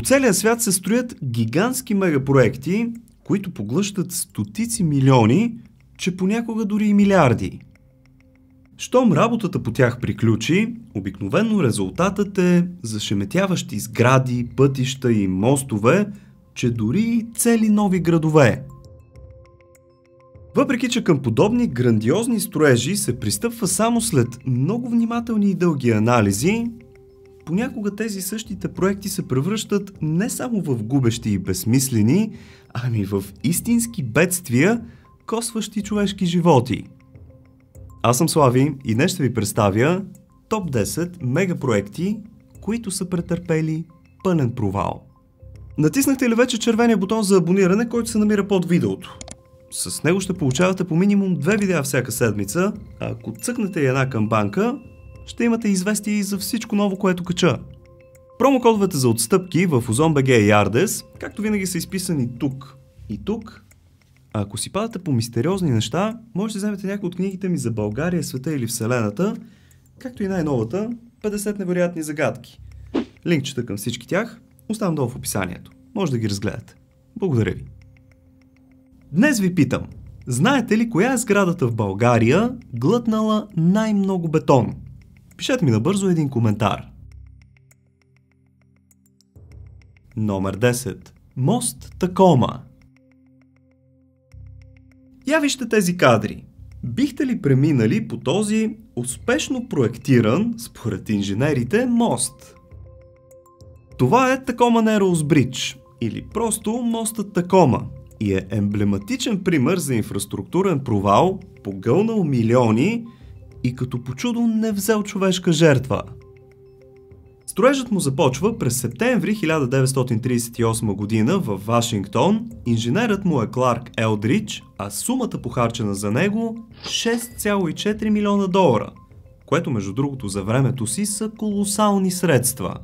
целия свят се строят гигантски мегапроекти, които поглъщат стотици милиони, че понякога дори и милиарди. Щом работата по тях приключи, обикновено резултатът е зашеметяващи сгради, пътища и мостове, че дори и цели нови градове. Въпреки че към подобни грандиозни строежи се пристъпва само след много внимателни и дълги анализи, понякога тези същите проекти се превръщат не само в губещи и безсмислени, ами в истински бедствия, косващи човешки животи. Аз съм Слави и днес ще ви представя топ 10 мегапроекти, които са претърпели пълен провал. Натиснахте ли вече червения бутон за абониране, който се намира под видеото? С него ще получавате по минимум 2 видеа всяка седмица, а ако цъкнете една камбанка, ще имате известие и за всичко ново, което кача. Промокодовете за отстъпки в Ozon.bg и Ardez, както винаги, са изписани тук и тук. А ако си падате по мистериозни неща, може да вземете някои от книгите ми за България, света или Вселената, както и най-новата 50 невероятни загадки. Линкчета към всички тях оставам долу в описанието. Може да ги разгледате. Благодаря ви. Днес ви питам, знаете ли коя е сградата в България глътнала най-много бетон? Пишете ми набързо един коментар. Номер 10. Мост Такома. Я вижте тези кадри. Бихте ли преминали по този успешно проектиран, според инженерите, мост? Това е Такома Нероуз Бридж, или просто мостът Такома, и е емблематичен пример за инфраструктурен провал, погълнал милиони и като по чудо не взел човешка жертва. Строежът му започва през септември 1938 година във Вашингтон, инженерът му е Кларк Елдридж, а сумата похарчена за него 6,4 милиона долара, което между другото за времето си са колосални средства.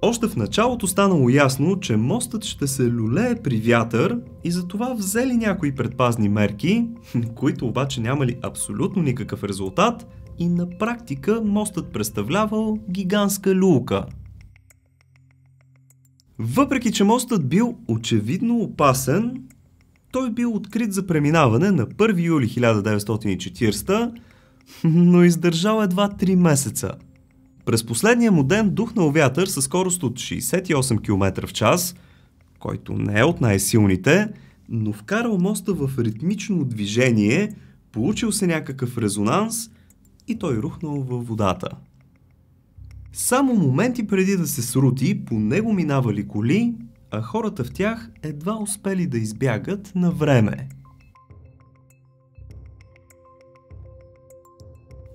Още в началото станало ясно, че мостът ще се люлее при вятър и затова взели някои предпазни мерки, които обаче нямали абсолютно никакъв резултат и на практика мостът представлявал гигантска люлка. Въпреки че мостът бил очевидно опасен, той бил открит за преминаване на 1 юли 1940, но издържал едва 3 месеца. През последния му ден духнал вятър със скорост от 68 км в час, който не е от най-силните, но вкарал моста в ритмично движение, получил се някакъв резонанс и той рухнал във водата. Само моменти преди да се срути, по него минавали коли, а хората в тях едва успели да избягат на време.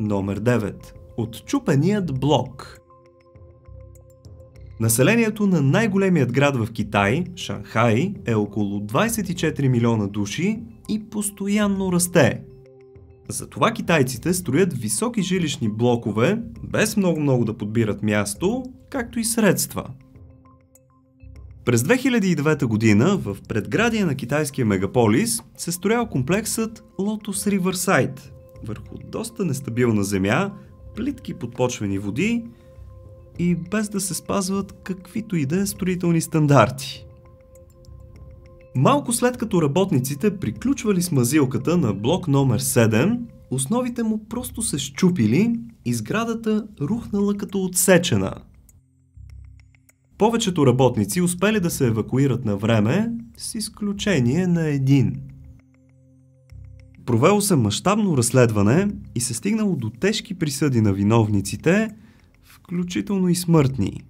Номер 9. Отчупеният блок. Населението на най-големият град в Китай, Шанхай, е около 24 милиона души и постоянно расте. Затова китайците строят високи жилищни блокове, без много да подбират място, както и средства. През 2009 година в предградие на китайския мегаполис се строял комплексът Lotus Riverside върху доста нестабилна земя, плитки подпочвени води и без да се спазват каквито и да е строителни стандарти. Малко след като работниците приключвали с мазилката на блок номер 7, основите му просто се счупили и сградата рухнала като отсечена. Повечето работници успели да се евакуират на време, с изключение на един. Провело се мащабно разследване и се стигнало до тежки присъди на виновниците, включително и смъртни.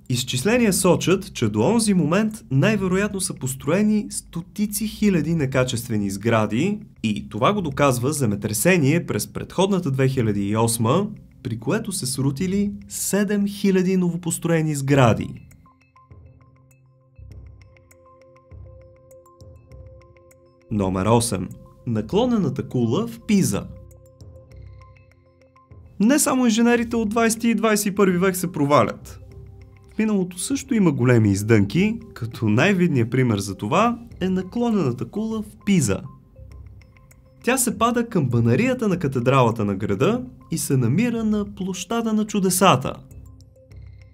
Изчисления сочат, че до онзи момент най-вероятно са построени стотици хиляди некачествени сгради и това го доказва земетресение през предходната 2008, при което се срутили 7000 новопостроени сгради. Номер 8. Наклонената кула в Пиза. Не само инженерите от 20 и 21 век се провалят. В миналото също има големи издънки, като най-видният пример за това е наклонената кула в Пиза. Тя се пада към банарията на катедралата на града и се намира на площада на чудесата.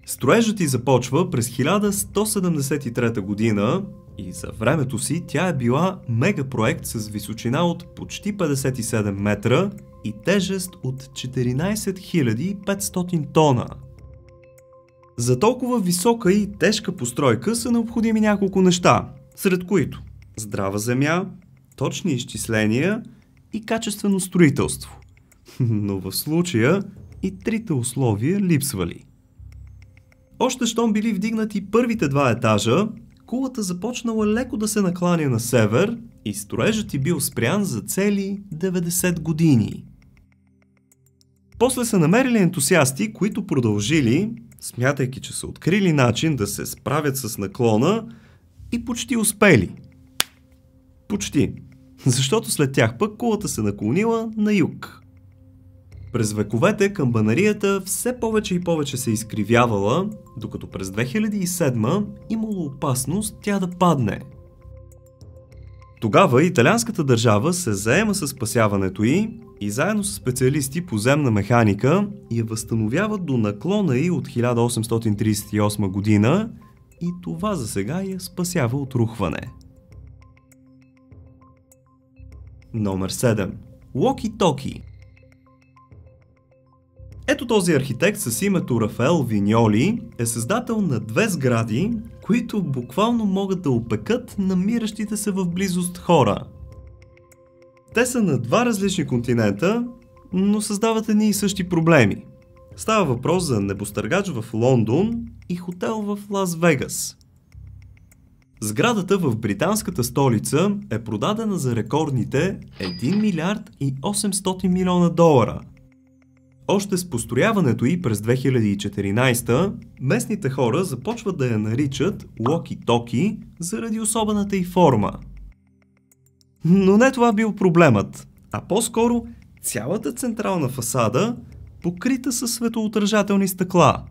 Строежът й започва през 1173 година и за времето си тя е била мегапроект с височина от почти 57 метра и тежест от 14 500 тона. За толкова висока и тежка постройка са необходими няколко неща, сред които здрава земя, точни изчисления и качествено строителство. Но в случая и трите условия липсвали. Още щом били вдигнати първите два етажа, кулата започнала леко да се накланя на север и строежът й бил спрян за цели 90 години. После са намерили ентусиасти, които продължили, смятайки, че са открили начин да се справят с наклона и почти успели. Почти. Защото след тях пък кулата се наклонила на юг. През вековете камбанарията все повече и повече се изкривявала, докато през 2007 имало опасност тя да падне. Тогава италианската държава се заема със спасяването й и заедно с специалисти по земна механика я възстановяват до наклона й от 1838 година и това за сега я спасява от рухване. Номер 7. Локи-токи. Ето този архитект с името Рафаел Виньоли е създател на две сгради, които буквално могат да опекат намиращите се в близост хора. Те са на два различни континента, но създават едни и същи проблеми. Става въпрос за небостъргач в Лондон и хотел в Лас Вегас. Сградата в британската столица е продадена за рекордните 1 милиард и 800 милиона долара. Още с построяването й през 2014, местните хора започват да я наричат локи-токи заради особената й форма. Но не това бил проблемът, а по-скоро цялата централна фасада покрита със светоотражателни стъкла.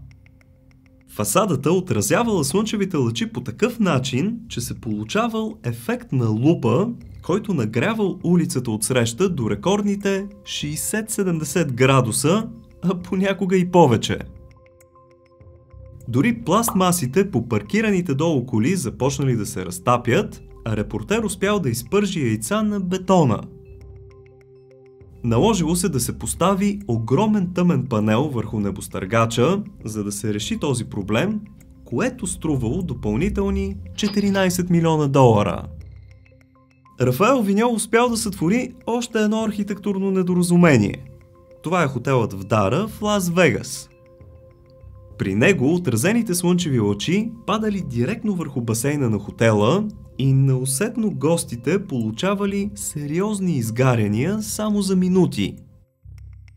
Фасадата отразявала слънчевите лъчи по такъв начин, че се получавал ефект на лупа, който нагрявал улицата отсреща до рекордните 60-70 градуса, а понякога и повече. Дори пластмасите по паркираните долу коли започнали да се разтапят, а репортер успял да изпържи яйца на бетона. Наложило се да се постави огромен тъмен панел върху небостъргача, за да се реши този проблем, което струвало допълнителни 14 милиона долара. Рафаел Виньол успял да сътвори още едно архитектурно недоразумение. Това е хотелът Вдара в Лас Вегас. При него отразените слънчеви лъчи падали директно върху басейна на хотела и неусетно гостите получавали сериозни изгаряния само за минути.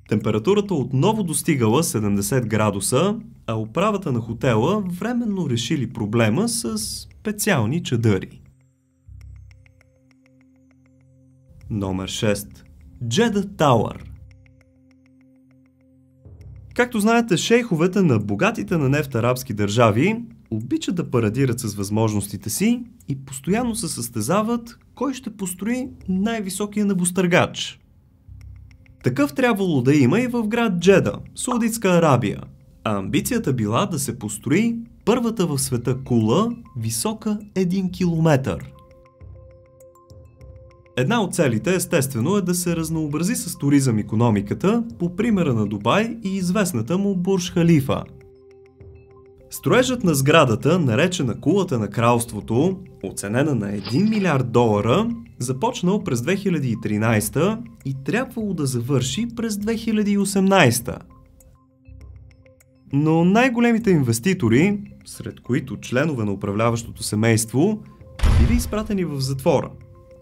Температурата отново достигала 70 градуса, а управата на хотела временно решили проблема с специални чадъри. Номер 6. Джеда Тауър. Както знаете, шейховете на богатите на нефт арабски държави обичат да парадират с възможностите си и постоянно се състезават кой ще построи най-високия небостъргач. Такъв трябвало да има и в град Джеда, Саудитска Арабия, а амбицията била да се построи първата в света кула, висока 1 километър. Една от целите естествено е да се разнообрази с туризъм икономиката, по примера на Дубай и известната му Бурж Халифа. Строежът на сградата, наречена кулата на кралството, оценена на 1 милиард долара, започнал през 2013 и трябвало да завърши през 2018. Но най-големите инвеститори, сред които членове на управляващото семейство, били изпратени в затвора.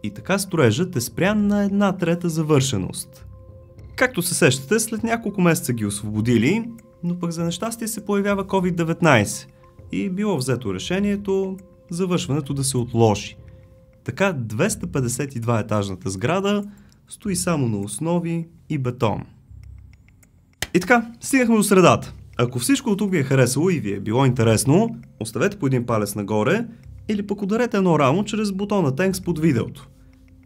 И така строежът е спрян на 1/3 завършеност. Както се сещате, след няколко месеца ги освободили, но пък за нещастие се появява COVID-19 и било взето решението завършването да се отложи. Така 252 етажната сграда стои само на основи и бетон. И така, стигнахме до средата. Ако всичко от тук ви е харесало и ви е било интересно, оставете по един палец нагоре или пък ударете едно рамо чрез бутона Thanks под видеото.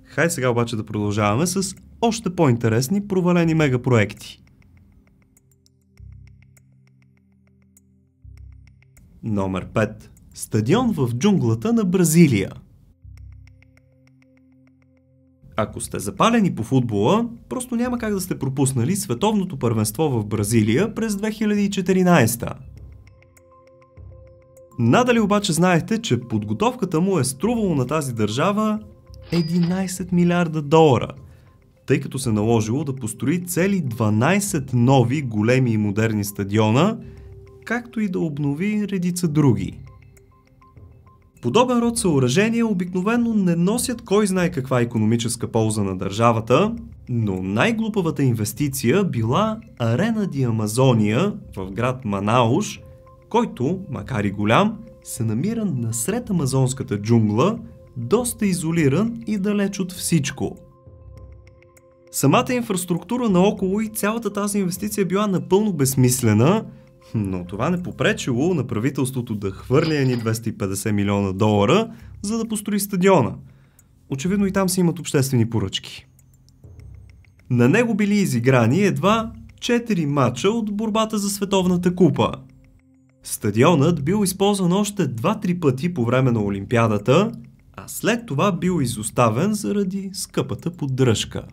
Хай сега обаче да продължаваме с още по-интересни провалени мегапроекти. Номер 5. Стадион в джунглата на Бразилия. Ако сте запалени по футбола, просто няма как да сте пропуснали световното първенство в Бразилия през 2014. Надали обаче знаехте, че подготовката му е струвало на тази държава 11 милиарда долара, тъй като се наложило да построи цели 12 нови големи и модерни стадиона, както и да обнови редица други. Подобен род съоръжения обикновено не носят кой знае каква икономическа полза на държавата, но най-глупавата инвестиция била Арена ди Амазония в град Манауш, който, макар и голям, се намира насред амазонската джунгла, доста изолиран и далеч от всичко. Самата инфраструктура наоколо и цялата тази инвестиция била напълно безсмислена, но това не попречило на правителството да хвърли едни 250 милиона долара, за да построи стадиона. Очевидно и там си имат обществени поръчки. На него били изиграни едва 4 мача от борбата за световната купа. Стадионът бил използван още 2-3 пъти по време на Олимпиадата, а след това бил изоставен заради скъпата поддръжка.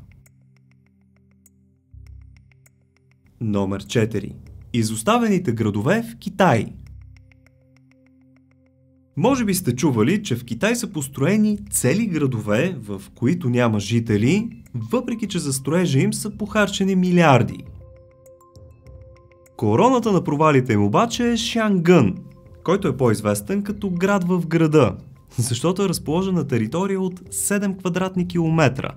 Номер 4. Изоставените градове в Китай. Може би сте чували, че в Китай са построени цели градове, в които няма жители, въпреки че за строежа им са похарчени милиарди. Короната на провалите им обаче е Шангън, който е по-известен като град в града, защото е разположен на територия от 7 квадратни километра,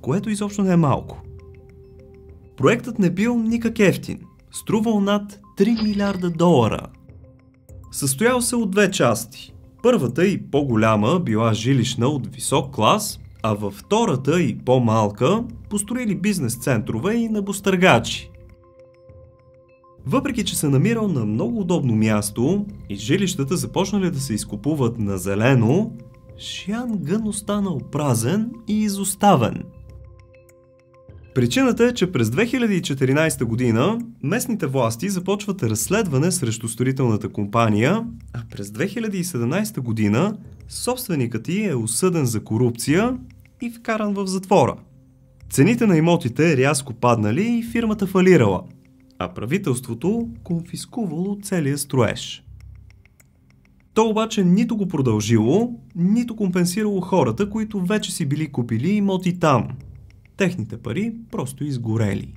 което изобщо не е малко. Проектът не бил никак ефтин, струвал над 3 милиарда долара. Състоял се от две части. Първата и по-голяма била жилищна от висок клас, а във втората и по-малка построили бизнес центрове и небостъргачи. Въпреки че се намирал на много удобно място и жилищата започнали да се изкупуват на зелено, Шангън останал празен и изоставен. Причината е, че през 2014 година местните власти започват разследване срещу строителната компания, а през 2017 година собственикът ѝ е осъден за корупция и вкаран в затвора. Цените на имотите рязко паднали и фирмата фалирала, а правителството конфискувало целия строеж. То обаче нито го продължило, нито компенсирало хората, които вече си били купили имоти там. Техните пари просто изгорели.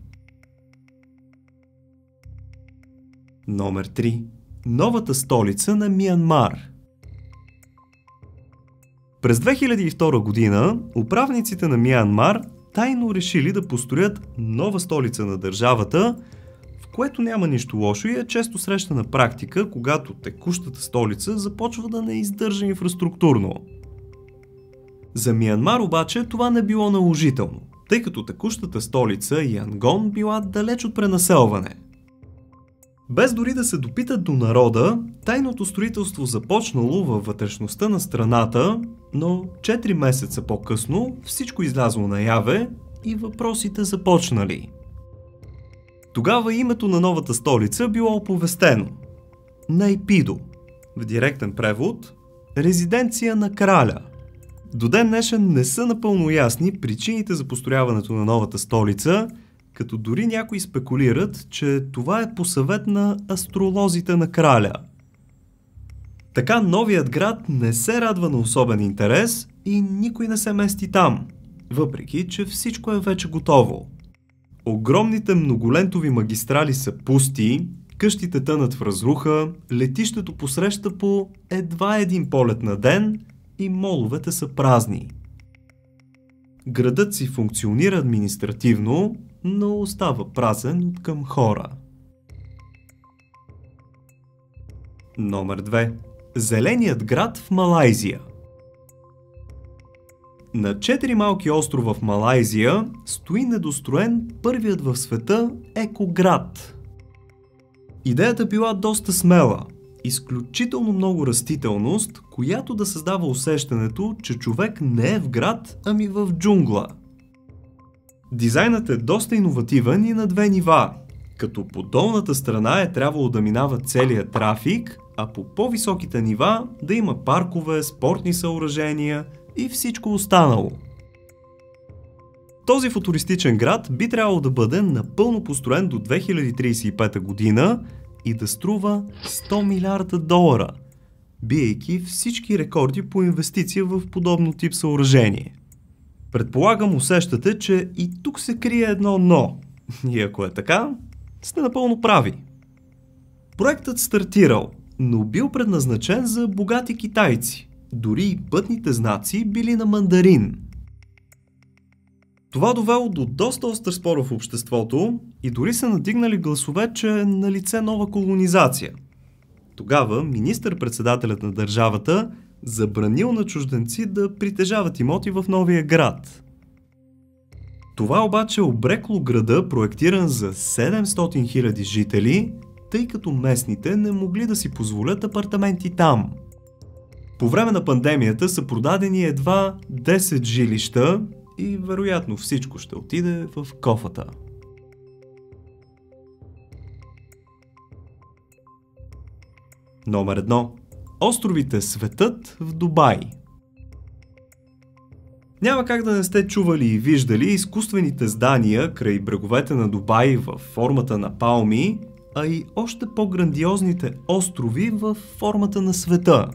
Номер 3. Новата столица на Миянмар. През 2002 година управниците на Миянмар тайно решили да построят нова столица на държавата, в което няма нищо лошо и е често срещана практика, когато текущата столица започва да не издържа инфраструктурно. За Миянмар обаче това не било наложително, тъй като текущата столица Янгон била далеч от пренаселване. Без дори да се допитат до народа, тайното строителство започнало във вътрешността на страната, но 4 месеца по-късно всичко излязло наяве и въпросите започнали. Тогава името на новата столица било оповестено – Найпидо, в директен превод – резиденция на краля. До ден днешен не са напълно ясни причините за построяването на новата столица, като дори някои спекулират, че това е по съвет на астролозите на краля. Така новият град не се радва на особен интерес и никой не се мести там, въпреки че всичко е вече готово. Огромните многолентови магистрали са пусти, къщите тънат в разруха, летището посреща по едва един полет на ден и моловете са празни. Градът си функционира административно, но остава празен към хора. Номер 2. Зеленият град в Малайзия. На 4 малки острова в Малайзия стои недостроен първият в света екоград. Идеята била доста смела. Изключително много растителност, която да създава усещането, че човек не е в град, ами в джунгла. Дизайнът е доста иновативен и на две нива, като по долната страна е трябвало да минава целият трафик, а по по-високите нива да има паркове, спортни съоръжения и всичко останало. Този футуристичен град би трябвало да бъде напълно построен до 2035 година и да струва $100 милиарда, биейки всички рекорди по инвестиция в подобно тип съоръжение. Предполагам, усещате, че и тук се крие едно но. И ако е така, сте напълно прави. Проектът стартирал, но бил предназначен за богати китайци. Дори и пътните знаци били на мандарин. Това довело до доста остър спор в обществото и дори са надигнали гласове, че е налице нова колонизация. Тогава министър-председателят на държавата забранил на чужденци да притежават имоти в новия град. Това обаче обрекло града, проектиран за 700 000 жители, тъй като местните не могли да си позволят апартаменти там. По време на пандемията са продадени едва 10 жилища и вероятно всичко ще отиде в кофата. Номер 1. Островите Светът в Дубай. Няма как да не сте чували и виждали изкуствените здания край бреговете на Дубай в формата на палми, а и още по-грандиозните острови в формата на света.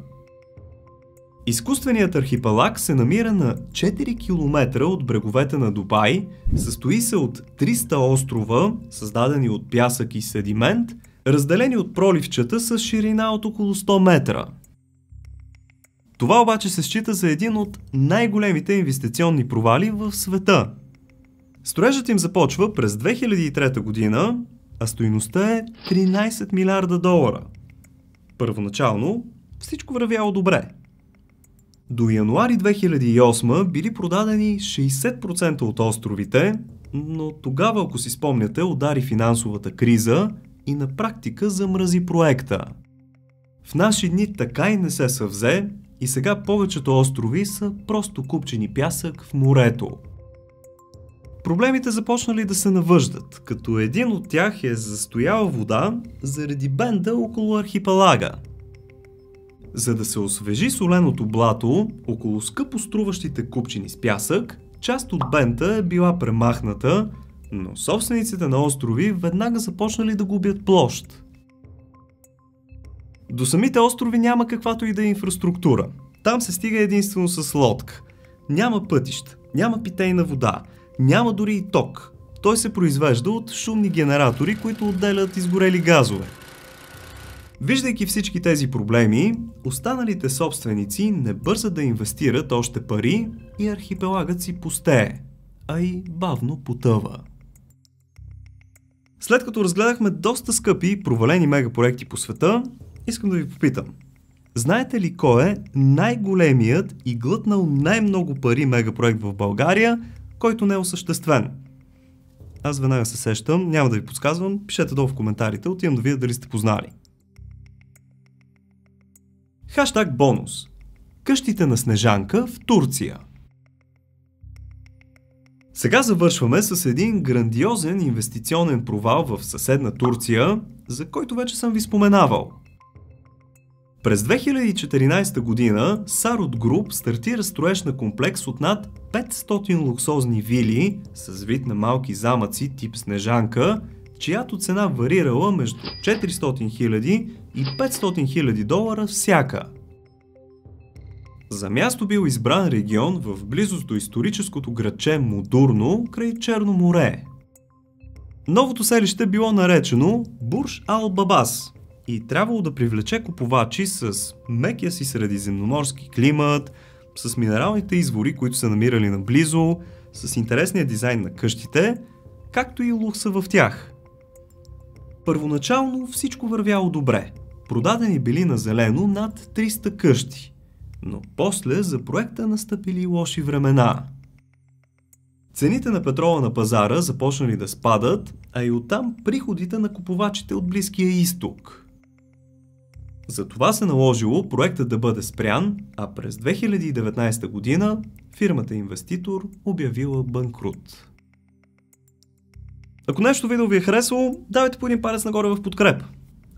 Изкуственият архипелаг се намира на 4 км от бреговете на Дубай, състои се от 300 острова, създадени от пясък и седимент, разделени от проливчета с ширина от около 100 метра. Това обаче се счита за един от най-големите инвестиционни провали в света. Строежът им започва през 2003 година, а стойността е $13 милиарда. Първоначално всичко вървяло добре. До януари 2008 били продадени 60% от островите, но тогава, ако си спомняте, удари финансовата криза и на практика замрази проекта. В наши дни така и не се съвзе и сега повечето острови са просто купчени пясък в морето. Проблемите започнали да се навъждат, като един от тях е застояла вода заради бенда около архипелага. За да се освежи соленото блато, около скъпо струващите купчини с пясък, част от бента е била премахната, но собствениците на острови веднага започнали да губят площ. До самите острови няма каквато и да е инфраструктура. Там се стига единствено с лодка. Няма пътища, няма питейна вода, няма дори и ток. Той се произвежда от шумни генератори, които отделят изгорели газове. Виждайки всички тези проблеми, останалите собственици не бързат да инвестират още пари и архипелагът си пустее, а и бавно потъва. След като разгледахме доста скъпи и провалени мегапроекти по света, искам да ви попитам. Знаете ли кой е най-големият и глътнал най-много пари мегапроект в България, който не е осъществен? Аз веднага се сещам, няма да ви подсказвам, пишете долу в коментарите, отивам да видя дали сте познали. Хаштаг бонус. Къщите на Снежанка в Турция. Сега завършваме с един грандиозен инвестиционен провал в съседна Турция, за който вече съм ви споменавал. През 2014 година Сарот Груп стартира строеж на комплекс от над 500 луксозни вили с вид на малки замъци тип Снежанка, чиято цена варирала между $400 000 и $500 000 всяка. За място бил избран регион в близост до историческото градче Мудурно край Черно море. Новото селище било наречено Бурж Ал Бабас и трябвало да привлече купувачи с мекия си средиземноморски климат, с минералните извори, които са намирали наблизо, с интересния дизайн на къщите, както и лукса в тях. Първоначално всичко вървяло добре. Продадени били на зелено над 300 къщи. Но после за проекта настъпили лоши времена. Цените на петрола на пазара започнали да спадат, а и оттам приходите на купувачите от Близкия изток. Затова се наложило проектът да бъде спрян, а през 2019 година фирмата инвеститор обявила банкрут. Ако нещо видео ви е харесало, давайте по един палец нагоре в подкрепа.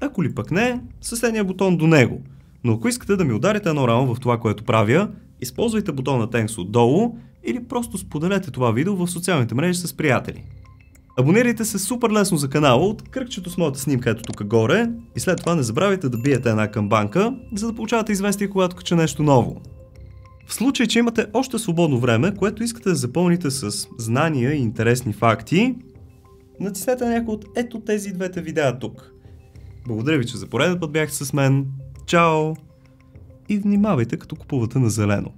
Ако ли пък не, съседния бутон до него. Но ако искате да ми ударите едно рамо в това, което правя, използвайте бутона Thanks отдолу или просто споделете това видео в социалните мрежи с приятели. Абонирайте се супер лесно за канала от кръгчето с моята снимка ето тук горе и след това не забравяйте да биете една камбанка, за да получавате известие, когато кача нещо ново. В случай, че имате още свободно време, което искате да запълните с знания и интересни факти, натиснете на някой от ето тези двете видеа тук. Благодаря ви, че за пореден път бяхте с мен. Чао! И внимавайте като купувате на зелено.